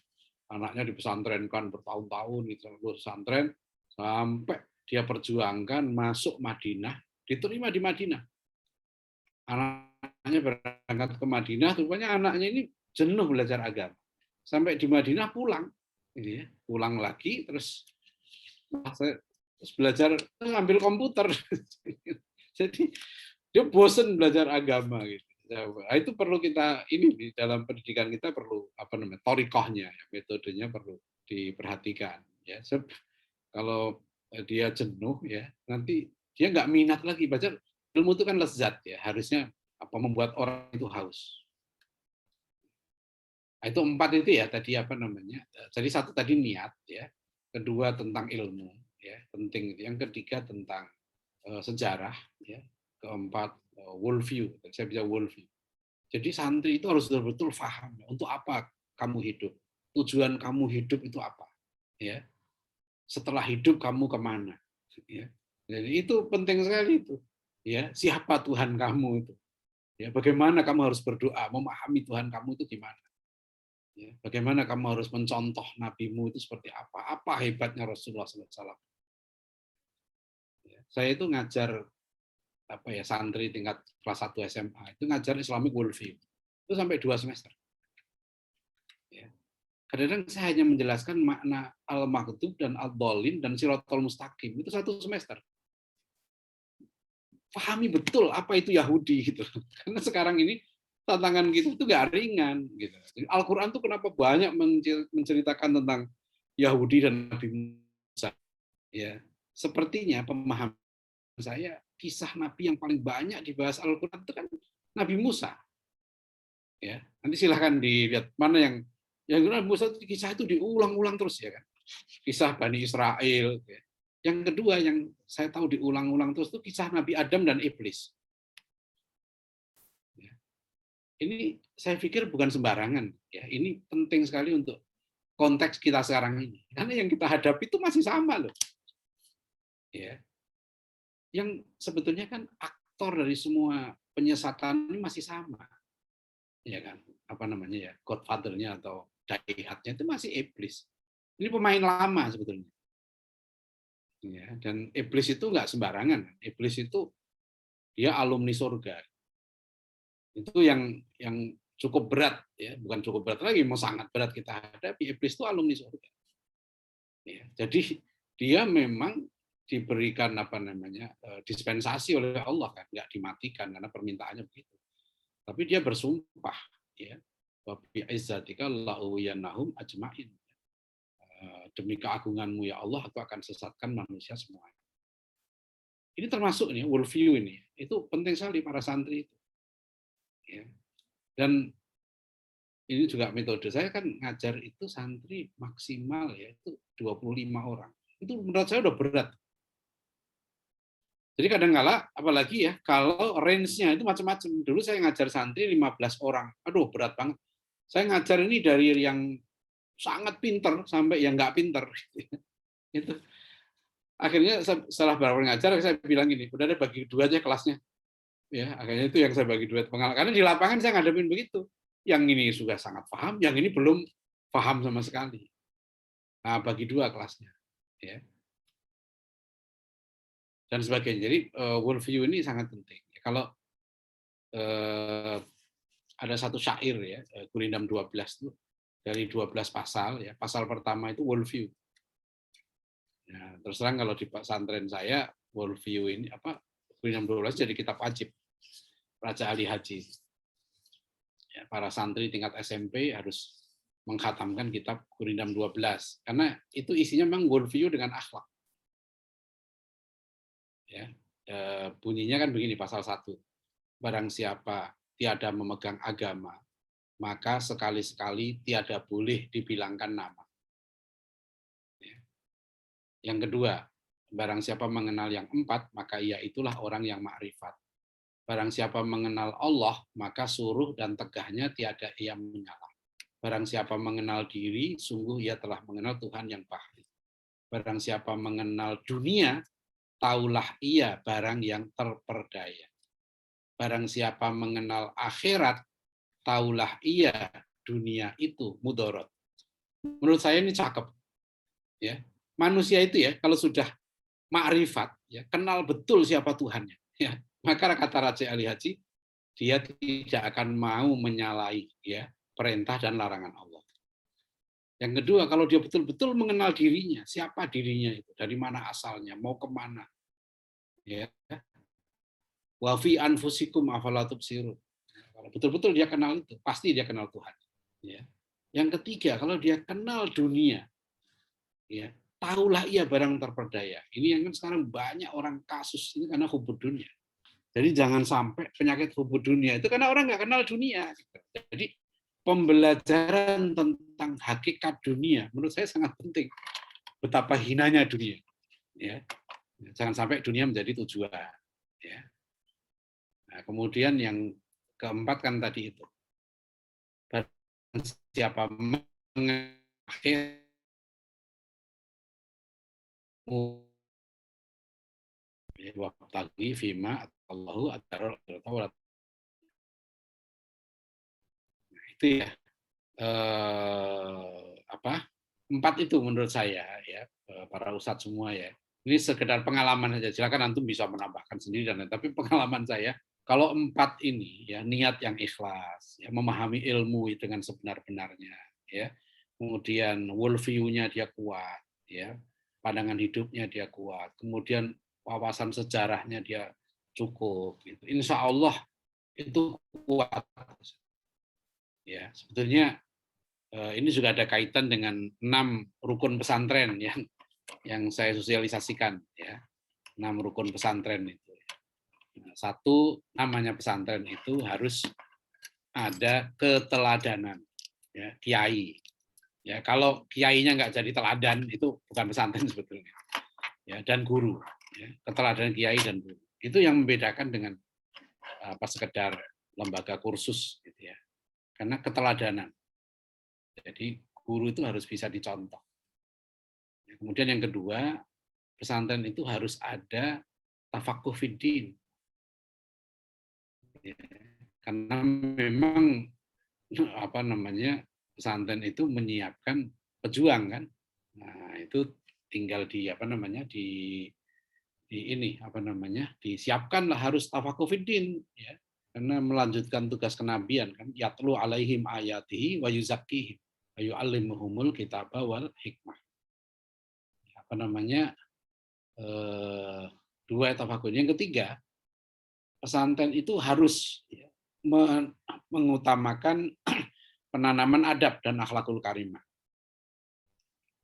anaknya dipesantrenkan bertahun-tahun gitu, pesantren sampai dia perjuangkan masuk Madinah, diterima di Madinah. Anaknya berangkat ke Madinah, rupanya anaknya ini jenuh belajar agama. Sampai di Madinah pulang, ini ya, pulang lagi terus belajar ambil komputer. Jadi dia bosen belajar agama gitu. Nah, itu perlu kita ini di dalam pendidikan kita perlu torikohnya, ya, metodenya perlu diperhatikan, ya. Kalau dia jenuh, ya, nanti dia nggak minat lagi baca. Ilmu itu kan lezat, ya, harusnya membuat orang itu haus. Nah, itu 4 itu, ya, tadi jadi 1 tadi niat, ya, kedua tentang ilmu, ya, penting. Yang ketiga tentang sejarah, ya, keempat worldview, saya bisa worldview. Jadi santri itu harus betul-betul paham, ya, untuk apa kamu hidup, tujuan kamu hidup itu apa, ya, setelah hidup kamu kemana, ya. Jadi itu penting sekali itu, ya, siapa Tuhan kamu itu, ya, bagaimana kamu harus berdoa, memahami Tuhan kamu itu gimana. Ya, bagaimana kamu harus mencontoh nabimu itu seperti apa hebatnya Rasulullah SAW. Ya, saya itu ngajar santri tingkat kelas 1 SMA itu ngajar Islamic worldview itu sampai 2 semester. Ya. Kadang-kadang saya hanya menjelaskan makna al-maghdub dan ad-dhalin dan siratal mustaqim. Itu satu semester. Pahami betul apa itu Yahudi gitu. Karena sekarang ini tantangan kita itu nggak ringan gitu. Al-Qur'an tuh kenapa banyak menceritakan tentang Yahudi dan Nabi Musa, ya. Sepertinya pemahaman saya kisah Nabi yang paling banyak dibahas Al-Qur'an itu kan Nabi Musa, ya. Nanti silahkan dilihat mana yang Nabi Musa itu kisah itu diulang-ulang terus ya kan. Kisah Bani Israel, ya. Yang kedua yang saya tahu diulang-ulang terus itu kisah Nabi Adam dan iblis. Ya. Ini saya pikir bukan sembarangan, ya. Ini penting sekali untuk konteks kita sekarang ini. Karena yang kita hadapi itu masih sama loh. Ya. Yang sebetulnya kan aktor dari semua penyesatan ini masih sama. Ya kan? Apa namanya ya? Godfather-nya atau daihatnya itu masih iblis. Ini pemain lama sebetulnya. Ya, dan iblis itu nggak sembarangan. Iblis itu dia alumni surga. Itu yang cukup berat, ya, bukan cukup berat lagi, mau sangat berat kita hadapi. Iblis itu alumni surga. Ya, jadi dia memang diberikan apa namanya dispensasi oleh Allah kan, nggak dimatikan karena permintaannya begitu. Tapi dia bersumpah, ya, wa bi izzatika la'uwiyannahum ajmain. Demi keagunganmu ya Allah, aku akan sesatkan manusia semuanya. Ini termasuk nih worldview ini, itu penting sekali para santri itu. Ya. Dan ini juga metode saya kan ngajar itu santri maksimal ya itu 25 orang. Itu menurut saya udah berat. Jadi kadang-kala apalagi ya kalau range-nya itu macam-macam. Dulu saya ngajar santri 15 orang. Aduh berat banget. Saya ngajar ini dari yang sangat pinter sampai yang nggak pinter. Itu. Akhirnya setelah beberapa ngajar saya bilang gini, udah deh bagi dua aja kelasnya. Ya, akhirnya itu yang saya bagi dua pengalaman. Karena di lapangan saya ngadepin begitu. Yang ini sudah sangat paham, yang ini belum paham sama sekali. Nah, bagi dua kelasnya. Ya. Dan sebagainya. Jadi worldview ini sangat penting. Kalau ada satu syair ya, Gurindam 12 itu dari 12 pasal ya. Pasal pertama itu worldview. Ya, terus terang kalau di pesantren saya worldview ini apa Gurindam 12 jadi kitab wajib Raja Ali Haji. Ya, para santri tingkat SMP harus mengkhatamkan kitab Gurindam 12 karena itu isinya memang worldview dengan akhlak. Ya, bunyinya kan begini pasal 1. Barang siapa tiada memegang agama, maka sekali-sekali tiada boleh dibilangkan nama. Yang kedua, barang siapa mengenal yang 4, maka ia itulah orang yang makrifat. Barang siapa mengenal Allah, maka suruh dan tegahnya tiada ia menyala. Barang siapa mengenal diri, sungguh ia telah mengenal Tuhan yang pahit. Barang siapa mengenal dunia, taulah ia barang yang terperdaya. Barang siapa mengenal akhirat, taulah ia dunia itu mudorot. Menurut saya ini cakep. Ya, manusia itu ya kalau sudah makrifat, ya kenal betul siapa Tuhannya. Ya, maka kata Raja Ali Haji, dia tidak akan mau menyalahi ya perintah dan larangan Allah. Yang kedua, kalau dia betul-betul mengenal dirinya, siapa dirinya itu, dari mana asalnya, mau kemana, ya. Wa fi anfusikum afala tubsirun. Kalau betul-betul dia kenal itu, pasti dia kenal Tuhan. Ya. Yang ketiga, kalau dia kenal dunia, ya, tahulah ia barang terperdaya. Ini yang kan sekarang banyak orang kasus ini karena hubud dunia. Jadi jangan sampai penyakit hubud dunia itu karena orang nggak kenal dunia. Jadi pembelajaran tentang hakikat dunia menurut saya sangat penting. Betapa hinanya dunia. Ya. Jangan sampai dunia menjadi tujuan. Ya. Nah, kemudian yang keempat kan tadi itu. Siapa mengakhir wabtaghi fima Allahu ad-darul akhirah. Nah, itu ya apa 4 itu menurut saya ya para ustadz semua ya. Ini sekedar pengalaman saja. Silakan antum bisa menambahkan sendiri dan tapi pengalaman saya kalau 4 ini ya niat yang ikhlas, ya memahami ilmu dengan sebenar-benarnya, ya kemudian worldview-nya dia kuat, ya, pandangan hidupnya dia kuat, kemudian wawasan sejarahnya dia cukup, gitu. Insya Allah itu kuat. Ya, sebetulnya ini juga ada kaitan dengan 6 rukun pesantren yang saya sosialisasikan, ya, 6 rukun pesantren itu. Nah, satu, namanya pesantren itu harus ada keteladanan, ya, kiai. Ya, kalau kiainya nggak jadi teladan itu bukan pesantren sebetulnya. Ya, dan guru, ya, keteladanan kiai dan guru. Itu yang membedakan dengan apa sekedar lembaga kursus, gitu ya. Karena keteladanan. Jadi guru itu harus bisa dicontoh. Kemudian yang kedua, pesantren itu harus ada tafakuh fiddin. Ya, karena memang apa namanya pesantren itu menyiapkan pejuang kan. Nah, itu tinggal di apa namanya di ini apa namanya disiapkanlah harus tafakuh fiddin, ya. Karena melanjutkan tugas kenabian kan, yatlu alaihim ayatihi wa yuzakkihim wa yu'allimuhumul kitaba wal hikmah. Apa namanya dua tafakur. Yang ketiga, pesantren itu harus mengutamakan penanaman adab dan akhlakul karimah.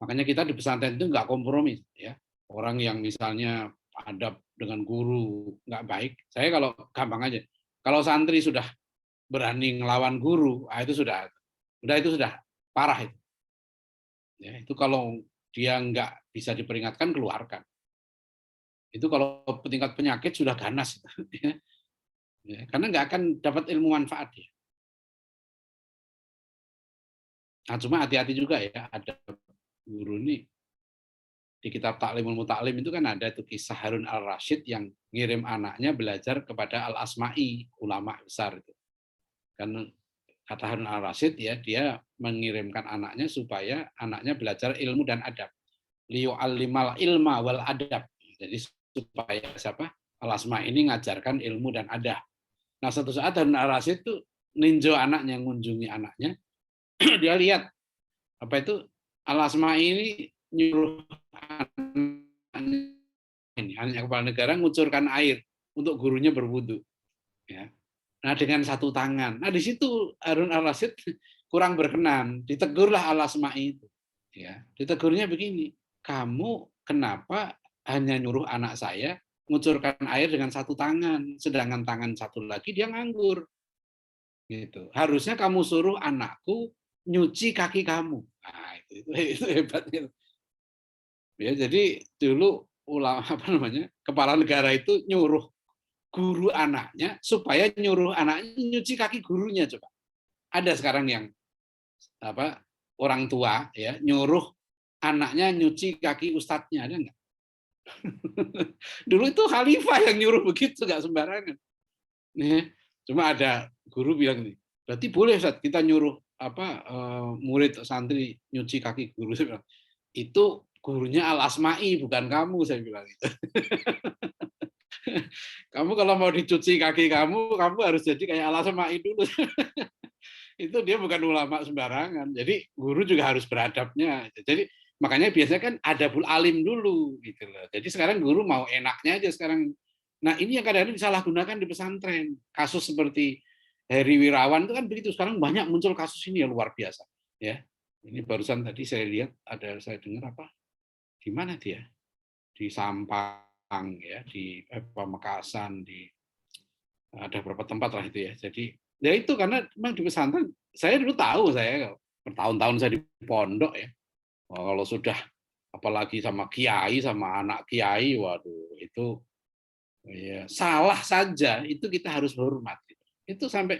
Makanya kita di pesantren itu nggak kompromi, ya. Orang yang misalnya adab dengan guru nggak baik, saya kalau gampang aja, kalau santri sudah berani ngelawan guru, itu sudah parah itu. Ya, itu kalau dia nggak bisa diperingatkan, keluarkan. Itu kalau tingkat penyakit sudah ganas. Ya, karena nggak akan dapat ilmu manfaat. Ya. Nah, cuma hati-hati juga ya, ada guru ini di kitab Ta'limul Muta'lim itu kan ada itu kisah Harun al-Rashid yang ngirim anaknya belajar kepada Al-Asma'i, ulama besar itu. Kan kata Harun al-Rashid ya, dia mengirimkan anaknya supaya anaknya belajar ilmu dan adab. Liyu'allimal ilma wal adab. Jadi supaya siapa? Al-Asma' ini ngajarkan ilmu dan adab. Nah, suatu saat Harun al-Rashid itu ninjau anaknya, mengunjungi anaknya, dia lihat apa itu Al-Asma' ini nyuruh anaknya kepala negara ngucurkan air untuk gurunya berwudu. Ya. Nah, dengan satu tangan. Nah, di situ Harun al-Rashid kurang berkenan, ditegurlah Al-Asma' itu. Ya, ditegurnya begini, kamu kenapa hanya nyuruh anak saya ngucurkan air dengan satu tangan, sedangkan tangan satu lagi dia nganggur. Gitu. Harusnya kamu suruh anakku nyuci kaki kamu. Nah, itu hebatnya. Ya, jadi dulu ulama apa namanya kepala negara itu nyuruh guru anaknya supaya nyuruh anaknya nyuci kaki gurunya coba. Ada sekarang yang apa orang tua ya nyuruh anaknya nyuci kaki ustadznya ada nggak? Dulu itu khalifah yang nyuruh begitu nggak sembarangan. Nih, cuma ada guru bilang nih, berarti boleh Ustaz kita nyuruh apa murid santri nyuci kaki guru. Saya bilang, itu gurunya Al Asma'i bukan kamu, saya bilang itu. Kamu kalau mau dicuci kaki kamu harus jadi kayak Al Asma'i dulu. Itu dia bukan ulama sembarangan. Jadi guru juga harus beradabnya. Jadi makanya biasanya kan adabul alim dulu gitu loh. Jadi sekarang guru mau enaknya aja sekarang. Nah, ini yang kadang-kadang disalahgunakan di pesantren. Kasus seperti Heri Wirawan itu kan begitu. Sekarang banyak muncul kasus ini yang luar biasa, ya. Ini barusan tadi saya lihat saya dengar apa? Di mana dia? Di Sampang ya, di Pamekasan, di ada beberapa tempat lah itu ya. Jadi ya itu karena memang di pesantren saya dulu tahu saya bertahun-tahun saya di pondok ya. Kalau sudah apalagi sama kiai sama anak kiai, waduh itu ya, salah saja itu kita harus hormat. Itu sampai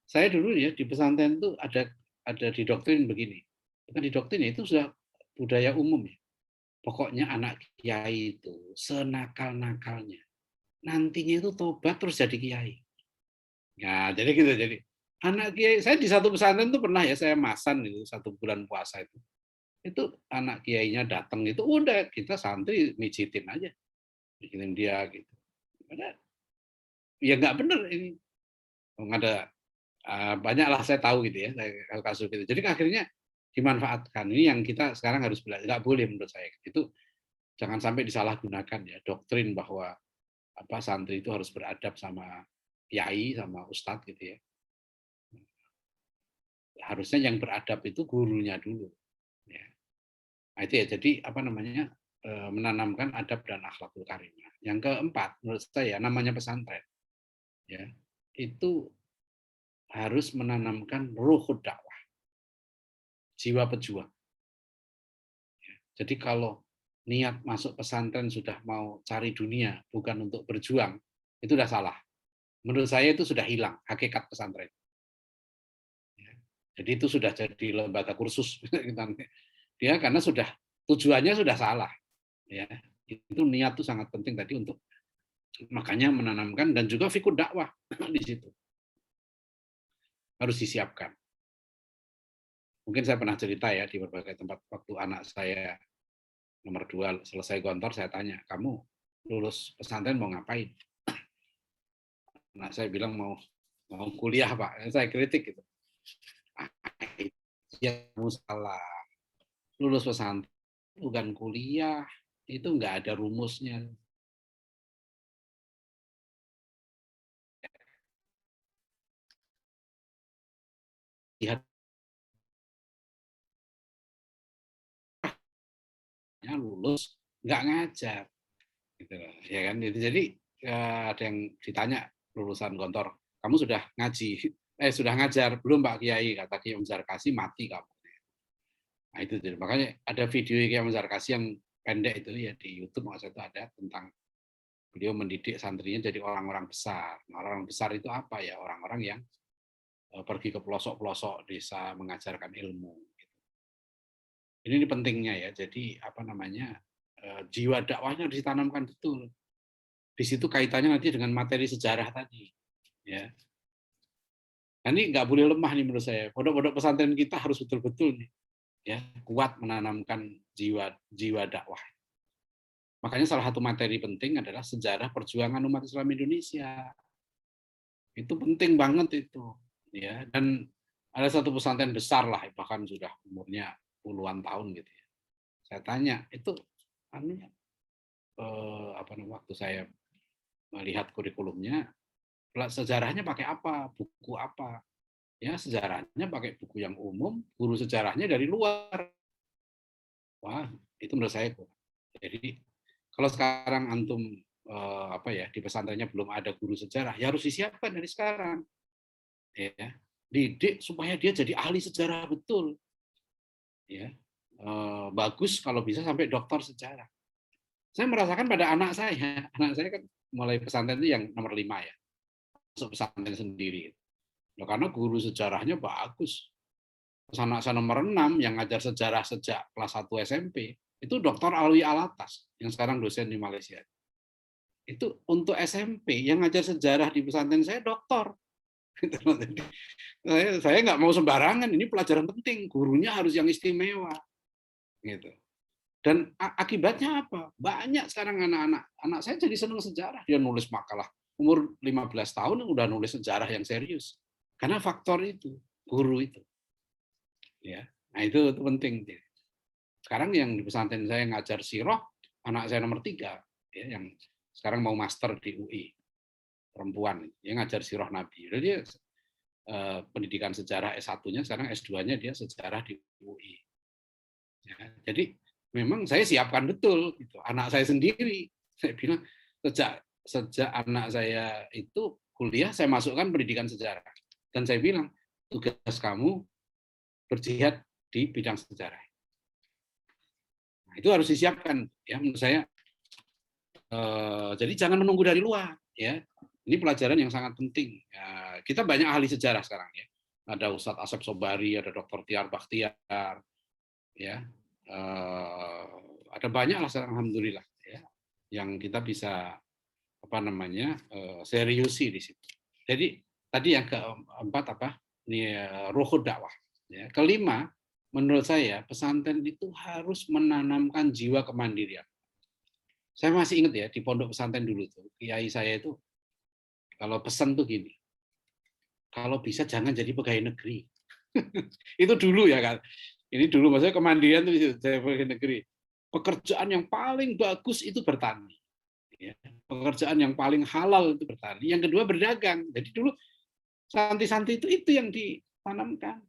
saya dulu ya di pesantren itu ada di doktrin begini. Bukan di doktrin itu sudah budaya umum ya. Pokoknya anak kiai itu senakal-nakalnya nantinya itu tobat terus jadi kiai. Ya, jadi gitu. Jadi anak kiai, saya di satu pesantren itu pernah ya saya masan itu 1 bulan puasa itu. Itu anak kiainya datang itu udah kita santri mijitin aja, mijitin dia gitu. Karena ya nggak benar ini. Ada banyaklah saya tahu gitu ya kasus gitu. Jadi akhirnya dimanfaatkan. Ini yang kita sekarang harus belajar. Nggak boleh menurut saya. Itu jangan sampai disalahgunakan ya, doktrin bahwa santri itu harus beradab sama kiai, sama ustadz gitu ya. Harusnya yang beradab itu gurunya dulu. Ya. Nah, itu ya, jadi menanamkan adab dan akhlakul karimah. Yang keempat, menurut saya namanya pesantren, ya, itu harus menanamkan ruhud dakwah, jiwa pejuang. Jadi kalau niat masuk pesantren sudah mau cari dunia, bukan untuk berjuang, itu sudah salah. Menurut saya itu sudah hilang hakikat pesantren. Jadi itu sudah jadi lembaga kursus, dia karena sudah tujuannya sudah salah. Ya, itu niat itu sangat penting tadi untuk makanya menanamkan dan juga fikih dakwah di situ harus disiapkan. Mungkin saya pernah cerita ya di berbagai tempat waktu anak saya nomor 2 selesai gontor, saya tanya, kamu lulus pesantren mau ngapain? Nah, saya bilang mau kuliah Pak. Saya kritik gitu. Ya kamu salah. Lulus pesantren bukan kuliah, itu nggak ada rumusnya. Lihat lulus nggak ngajar gitu loh, ya kan. Jadi ada yang ditanya lulusan gontor, kamu sudah ngaji, sudah ngajar belum Pak Kiai? Kata Kiai Muzarkasi, mati kamu. Nah itu jadi, makanya ada video Kiai Muzarkasi yang pendek itu ya di YouTube, maksudnya itu ada tentang beliau mendidik santrinya jadi orang-orang besar. Orang-orang besar itu apa ya? Orang-orang yang pergi ke pelosok-pelosok desa mengajarkan ilmu. Ini pentingnya ya. Jadi jiwa dakwahnya harus ditanamkan betul. Di situ kaitannya nanti dengan materi sejarah tadi. Ya. Nah, ini nggak boleh lemah nih menurut saya. Pondok-pondok pesantren kita harus betul-betul nih, ya, kuat menanamkan jiwa dakwah. Makanya salah satu materi penting adalah sejarah perjuangan umat Islam Indonesia. Itu penting banget itu. Ya. Dan ada satu pesantren besar lah, bahkan sudah umurnya puluhan tahun gitu ya. Saya tanya, itu waktu saya melihat kurikulumnya, sejarahnya pakai apa, buku apa? Ya sejarahnya pakai buku yang umum, guru sejarahnya dari luar. Wah, itu menurut saya. Jadi kalau sekarang antum di pesantrennya belum ada guru sejarah, ya harus disiapkan dari sekarang. Ya, didik supaya dia jadi ahli sejarah betul. Ya, bagus kalau bisa sampai doktor sejarah. Saya merasakan pada anak saya kan mulai pesantren itu yang nomor 5 ya, masuk pesantren sendiri. Ya, karena guru sejarahnya bagus. Anak saya nomor 6 yang ngajar sejarah sejak kelas 1 SMP, itu Dr. Alwi Alatas, yang sekarang dosen di Malaysia. Itu untuk SMP, yang ngajar sejarah di pesantren saya doktor. Saya nggak mau sembarangan, ini pelajaran penting, gurunya harus yang istimewa. Gitu. Dan akibatnya apa? Banyak sekarang anak saya jadi senang sejarah, dia nulis makalah. Umur 15 tahun udah nulis sejarah yang serius. Karena faktor itu, guru itu. Ya, nah itu penting. Sekarang yang di pesantren saya ngajar siroh, anak saya nomor 3, ya, yang sekarang mau master di UI, perempuan, yang ngajar siroh Nabi. Jadi dia pendidikan sejarah S1-nya, sekarang S2-nya dia sejarah di UI. Ya, jadi memang saya siapkan betul, gitu. Anak saya sendiri, saya bilang sejak anak saya itu kuliah, saya masukkan pendidikan sejarah, dan saya bilang tugas kamu berjihad di bidang sejarah. Nah, itu harus disiapkan ya menurut saya. Jadi jangan menunggu dari luar ya. Ini pelajaran yang sangat penting. Ya, kita banyak ahli sejarah sekarang ya. Ada Ustadz Asep Sobari, ada Dr. Tiar Bakhtiar, ya. Ada banyak lah sekarang alhamdulillah ya, yang kita bisa seriusi di situ. Jadi tadi yang keempat ini ruhud dakwah. Ya. Kelima, menurut saya pesantren itu harus menanamkan jiwa kemandirian. Saya masih ingat ya di pondok pesantren dulu tuh, kiai saya itu kalau pesan tuh gini, kalau bisa jangan jadi pegawai negeri. Itu dulu ya kan. Ini dulu maksudnya kemandirian itu saya negeri. Pekerjaan yang paling bagus itu bertani. Ya. Pekerjaan yang paling halal itu bertani. Yang kedua berdagang. Jadi dulu santri-santri itu yang ditanamkan.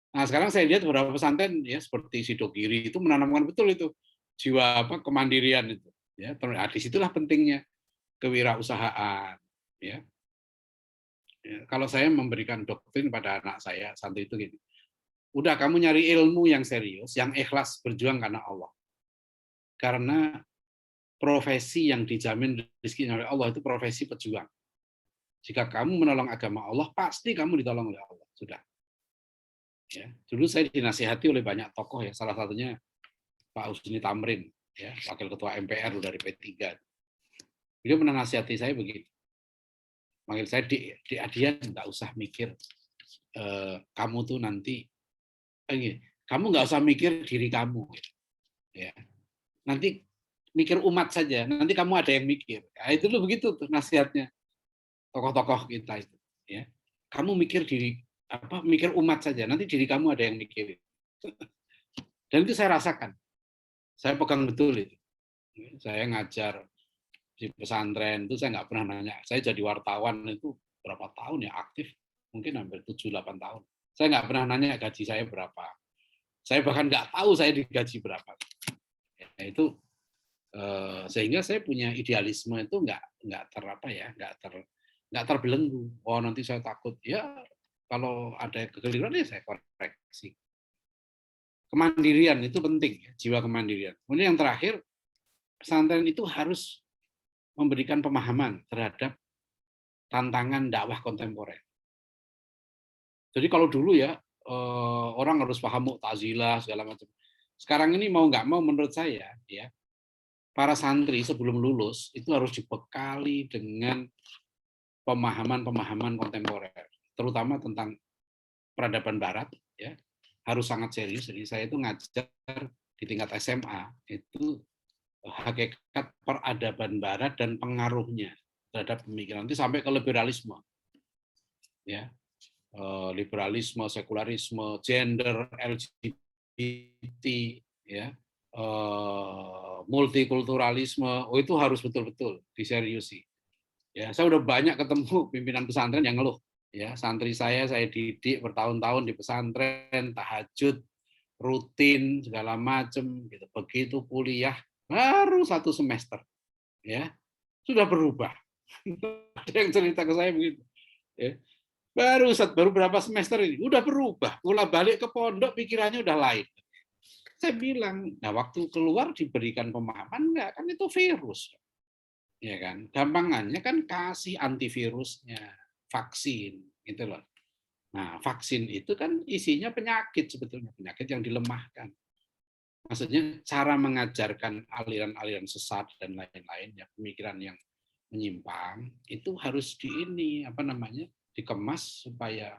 Nah sekarang saya lihat beberapa pesantren ya seperti Sidogiri itu menanamkan betul itu jiwa kemandirian itu. Ya, disitulah pentingnya kewirausahaan. Ya. Ya, kalau saya memberikan doktrin pada anak saya santri itu gini, udah kamu nyari ilmu yang serius, yang ikhlas berjuang karena Allah. Karena profesi yang dijamin rezeki oleh Allah itu profesi pejuang. Jika kamu menolong agama Allah, pasti kamu ditolong oleh Allah. Sudah. Ya, dulu saya dinasihati oleh banyak tokoh ya, salah satunya Pak Husni Tamrin, ya, wakil ketua MPR dari P3. Beliau pernah nasihati saya begini, manggil saya di Adian, nggak usah mikir kamu tuh nanti, kamu nggak usah mikir diri kamu, ya. Nanti mikir umat saja, nanti kamu ada yang mikir. Ya, itu loh begitu tuh nasihatnya tokoh-tokoh kita itu. Ya, kamu mikir mikir umat saja, nanti diri kamu ada yang mikir. Dan itu saya rasakan, saya pegang betul itu. Saya ngajar di pesantren itu saya nggak pernah nanya. Saya jadi wartawan itu berapa tahun ya aktif, mungkin hampir 7-8 tahun. Saya nggak pernah nanya gaji saya berapa. Saya bahkan nggak tahu saya digaji berapa. Ya, itu sehingga saya punya idealisme itu nggak terbelenggu. Oh nanti saya takut ya kalau ada kekeliruan ya saya koreksi. Kemandirian itu penting ya, jiwa kemandirian. Kemudian yang terakhir, pesantren itu harus memberikan pemahaman terhadap tantangan dakwah kontemporer. Jadi kalau dulu ya orang harus paham Mu'tazilah segala macam. Sekarang ini mau nggak mau menurut saya ya para santri sebelum lulus itu harus dibekali dengan pemahaman-pemahaman kontemporer, terutama tentang peradaban Barat, ya harus sangat serius. Jadi saya itu ngajar di tingkat SMA itu hakikat peradaban Barat dan pengaruhnya terhadap pemikiran itu sampai ke liberalisme, ya liberalisme, sekularisme, gender, LGBT, ya multikulturalisme, itu harus betul-betul diseriusi. Ya, saya udah banyak ketemu pimpinan pesantren yang ngeluh. Ya, santri saya didik bertahun-tahun di pesantren, tahajud, rutin segala macam. Gitu. Begitu kuliah baru 1 semester, ya sudah berubah. Ada yang cerita ke saya begitu. Ya. Baru berapa semester ini udah berubah. Pulang balik ke pondok pikirannya udah lain. Saya bilang, nah waktu keluar diberikan pemahaman enggak, kan itu virus. Ya kan? Gampangannya kan kasih antivirusnya, vaksin, gitu loh. Nah, vaksin itu kan isinya penyakit sebetulnya, penyakit yang dilemahkan. Maksudnya cara mengajarkan aliran-aliran sesat dan lain-lain, ya pemikiran yang menyimpang itu harus dikemas supaya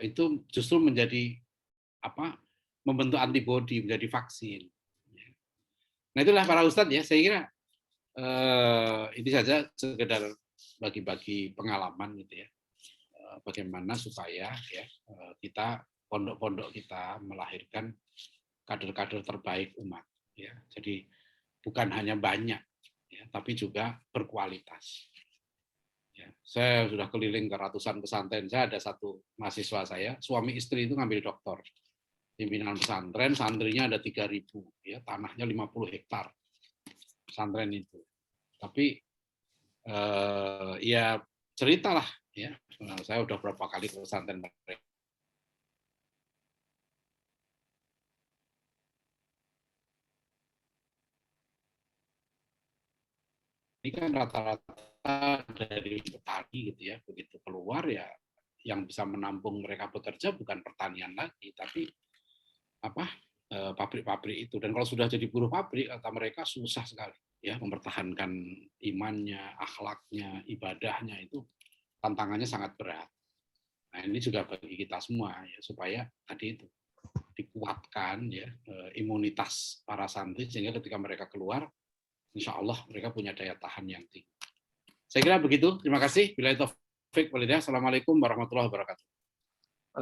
itu justru menjadi membentuk antibodi, menjadi vaksin. Nah itulah para ustadz ya, saya kira ini saja sekedar bagi-bagi pengalaman gitu ya, bagaimana supaya ya kita pondok-pondok kita melahirkan kader-kader terbaik umat ya. Jadi bukan hanya banyak ya, tapi juga berkualitas. Ya, saya sudah keliling ke ratusan pesantren. Saya ada satu mahasiswa saya, suami istri itu ngambil doktor. Pimpinan pesantren, santrinya ada 3.000, ya, tanahnya 50 hektar pesantren itu. Tapi ya ceritalah, ya, saya udah berapa kali ke pesantren mereka. Ini kan rata-rata dari petani gitu ya, begitu keluar ya, yang bisa menampung mereka bekerja bukan pertanian lagi, tapi pabrik-pabrik itu. Dan kalau sudah jadi buruh pabrik, kata mereka susah sekali ya mempertahankan imannya, akhlaknya, ibadahnya, itu tantangannya sangat berat. Nah ini juga bagi kita semua ya, supaya tadi itu dikuatkan ya imunitas para santri sehingga ketika mereka keluar, insya Allah mereka punya daya tahan yang tinggi. Saya kira begitu. Terima kasih. Billahi taufik walhidayah. Assalamualaikum warahmatullahi wabarakatuh.